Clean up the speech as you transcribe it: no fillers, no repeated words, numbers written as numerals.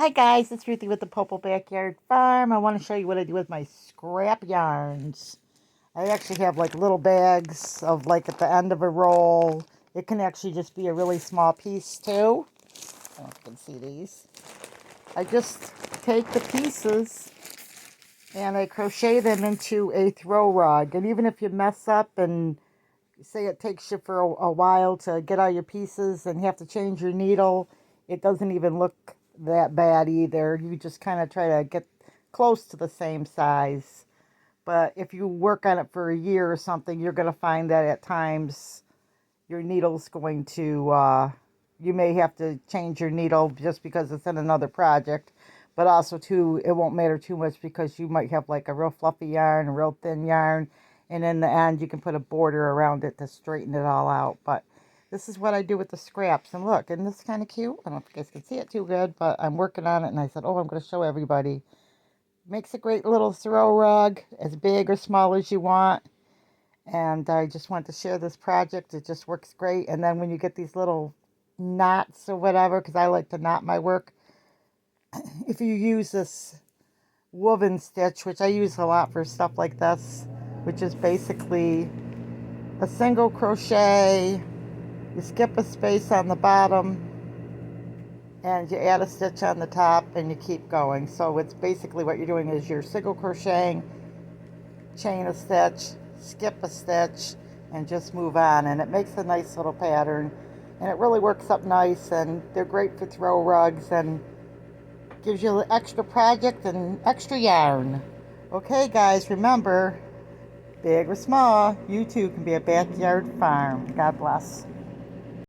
Hi guys, it's Ruthie with the Popple Backyard Farm. I want to show you what I do with my scrap yarns. I actually have like little bags of like at the end of a roll. It can actually just be a really small piece too. I don't know if you can see these. I just take the pieces and I crochet them into a throw rug. And even if you mess up and say it takes you for a while to get all your pieces and you have to change your needle, it doesn't even look that bad either. You just kind of try to get close to the same size. But if you work on it for a year or something, you're going to find that at times your needle's going to, you may have to change your needle just because it's in another project. But also, too, it won't matter too much because you might have like a real fluffy yarn, a real thin yarn. And in the end, you can put a border around it to straighten it all out. But this is what I do with the scraps. And look, isn't this kind of cute? I don't know if you guys can see it too good, but I'm working on it. And I said, oh, I'm going to show everybody. Makes a great little throw rug, as big or small as you want. And I just want to share this project. It just works great. And then when you get these little knots or whatever, because I like to knot my work, if you use this woven stitch, which I use a lot for stuff like this, which is basically a single crochet, you skip a space on the bottom, and you add a stitch on the top, and you keep going. So it's basically what you're doing is you're single crocheting, chain a stitch, skip a stitch, and just move on. And it makes a nice little pattern, and it really works up nice, and they're great for throw rugs, and gives you an extra project and extra yarn. Okay, guys, remember, big or small, you too can be a backyard farm. God bless.